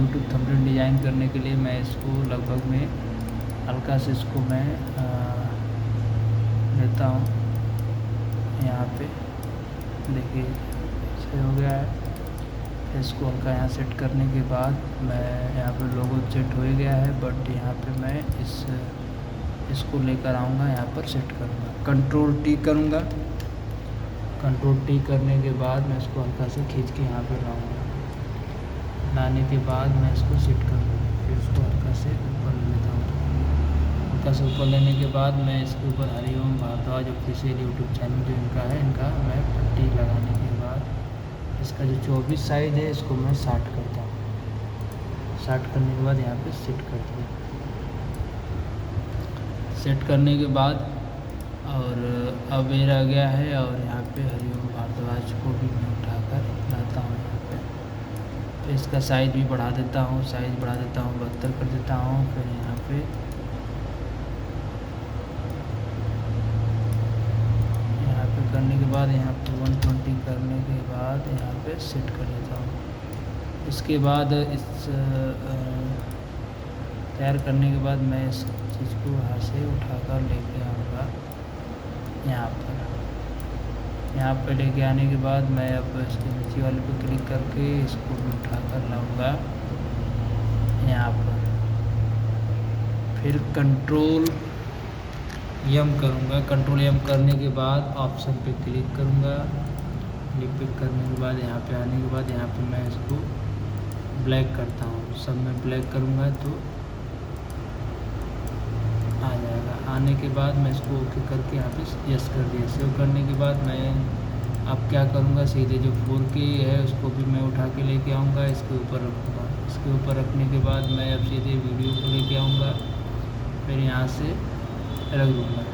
YouTube thumbnail design करने के लिए मैं इसको लगभग में हल्का से इसको मैं लेता हूँ। यहाँ पे देखिए से हो गया है। इसको हल्का यहाँ सेट करने के बाद मैं यहाँ पे लोगो सेट हो ही गया है, बट यहाँ पे मैं इसको लेकर आऊँगा, यहाँ पर सेट करूँगा, कंट्रोल टी करूँगा। कंट्रोल टी करने के बाद मैं इसको हल्का से खींच के यहाँ पर लाऊँगा। लाने के बाद मैं इसको सेट करूँगा, फिर इसको हल्का से ऊपर ले लेता हूँ। हल्का से ऊपर लेने के बाद मैं इसके ऊपर Hariom Bhardwaj official YouTube channel जो इनका है, इनका मैं पट्टी लगाने के बाद इसका जो 24 साइज़ है इसको मैं 60 करता हूँ। 60 करने के बाद यहाँ पे सेट कर दिया। सेट करने के बाद और अब ये रह गया है, और यहाँ पे हरिओम भारद्वाज को भी मैं उठाकर लाता हूँ यहाँ पे। तो इसका साइज़ भी बढ़ा देता हूँ, 72 कर देता हूँ। फिर यहाँ पे करने के बाद यहाँ पे 120 करने के बाद यहाँ पे सेट कर देता हूँ। इसके बाद इस तैयार करने के बाद मैं इस चीज़ को यहाँ से उठाकर लेके आऊँगा यहाँ पर लेके आने के बाद मैं अब इसके नीचे वाले पे क्लिक करके इसको भी उठाकर लाऊँगा यहाँ पर। फिर कंट्रोल एम करूँगा। कंट्रोल एम करने के बाद ऑप्शन पे क्लिक करूँगा। क्लिक करने के बाद यहाँ पे आने के बाद यहाँ पे मैं इसको ब्लैक करता हूँ। सब में ब्लैक करूँगा तो आ जाएगा। आने के बाद मैं इसको ओके करके यहाँ पे यस कर दिया। सेव करने के बाद मैं अब क्या करूँगा, सीधे जो 4K है उसको भी मैं उठा के लेके आऊँगा, इसके ऊपर रखूँगा। इसके ऊपर रखने के बाद मैं अब सीधे वीडियो को लेके आऊँगा, फिर यहाँ से रख दूँगा।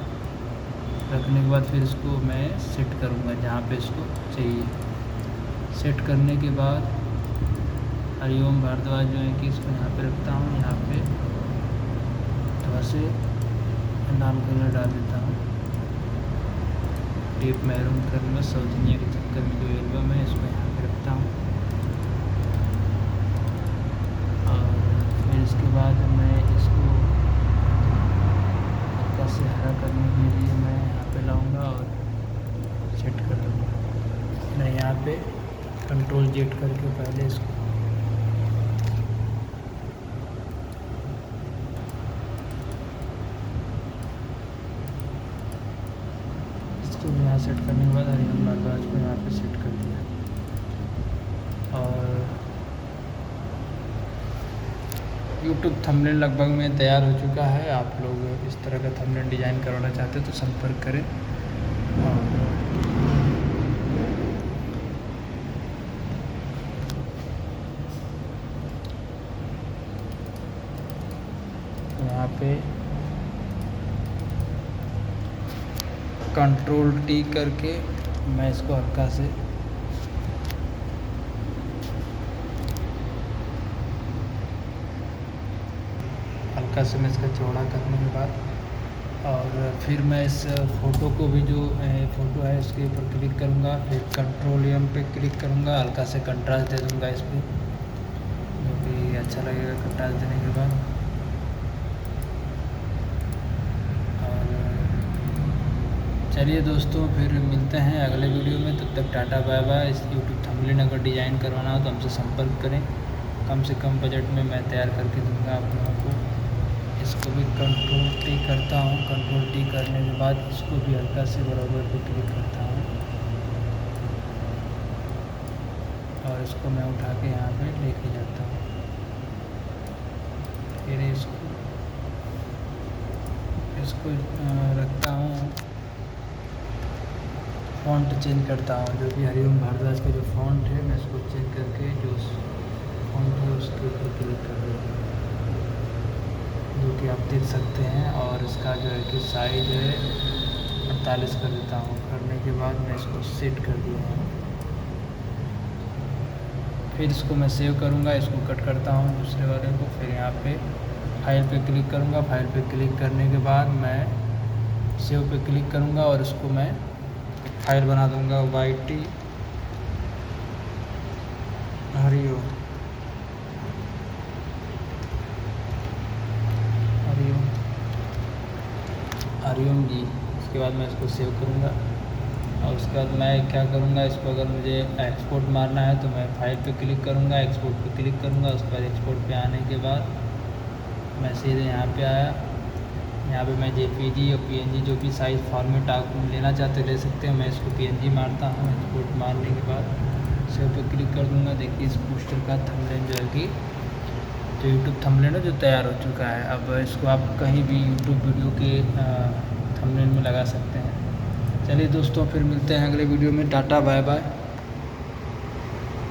रखने के बाद फिर इसको मैं सेट करूँगा जहाँ पे इसको चाहिए। सेट करने के बाद हरिओम भारद्वाज जो है कि इसको यहाँ पे रखता हूँ। यहाँ पे थोड़ा से लाल कलर डाल देता हूँ। डीप मैरून कलर में साउथ इंडिया के चक्कर में जो एल्बम है इसको यहाँ पे रखता हूँ। और फिर इसके बाद मैं इसको से हरा करने के लिए मैं यहाँ पे लाऊंगा और सेट कर दूँगा। मैं यहाँ पे कंट्रोल जेट करके पहले इसको यहाँ सेट करने के बाद हरिओम भारद्वाज को यहाँ पे सेट कर दिया। और यूट्यूब थंबनेल लगभग में तैयार हो चुका है। आप लोग इस तरह का थंबनेल डिज़ाइन करवाना चाहते हो तो संपर्क करें। यहाँ पे कंट्रोल टी करके मैं इसको हल्का से मैं इसका चौड़ा करने के बाद और फिर मैं इस फ़ोटो को भी जो फ़ोटो है इसके ऊपर क्लिक करूँगा। फिर कंट्रोल एम पे क्लिक करूँगा, हल्का से कंट्रास्ट दे दूँगा इस पर, जो कि अच्छा लगेगा कंट्रास्ट देने के बाद। और चलिए दोस्तों, फिर मिलते हैं अगले वीडियो में। तब तक टाटा बाय बाय। इस यूट्यूब थंबनेल अगर डिज़ाइन करवाना हो तो हमसे संपर्क करें। कम से कम बजट में मैं तैयार करके दूँगा आप लोगों को। इसको भी कंट्रोल टी करता हूँ। कंट्रोल टी करने के बाद इसको भी हल्का से बराबर पे क्लिक करता हूँ और इसको मैं उठा के यहाँ पे लेके जाता हूँ। फिर इसको रखता हूँ, फ़ॉन्ट चेंज करता हूँ। जो कि हरिओम भारद्वाज का जो फ़ॉन्ट है मैं इसको चेंज करके जो फ़ॉन्ट है उसके ऊपर क्लिक कर देता हूँ, जो कि आप देख सकते हैं। और इसका जो है कि साइज़ है 48 कर देता हूँ। करने के बाद मैं इसको सेट कर दिया हूँ। फिर इसको मैं सेव करूँगा। इसको कट करता हूँ दूसरे वाले को। फिर यहाँ पे फाइल पे क्लिक करूँगा। फाइल पे क्लिक करने के बाद मैं सेव पे क्लिक करूँगा और इसको मैं फाइल बना दूँगा YT हरिओम हरिओम जी। उसके बाद मैं इसको सेव करूँगा और उसके बाद मैं क्या करूँगा, इसको अगर मुझे एक्सपोर्ट मारना है तो मैं फाइल पे क्लिक करूँगा, एक्सपोर्ट पे क्लिक करूँगा। उसके बाद एक्सपोर्ट पे आने के बाद मैं सीधे यहाँ पे आया। यहाँ पे मैं JPG और PNG जो भी साइज़ फॉर्मेट आप लेना चाहते ले सकते हैं। मैं इसको PNG मारता हूँ। एक्सपोर्ट मारने के बाद सेव पे क्लिक कर दूँगा। देखिए इस पोस्टर का थंबनेल जो है कि जो यूट्यूब थंबनेल है जो तैयार हो चुका है। अब इसको आप कहीं भी यूट्यूब वीडियो के थंबनेल में लगा सकते हैं। चलिए दोस्तों, फिर मिलते हैं अगले वीडियो में। Tata bye bye.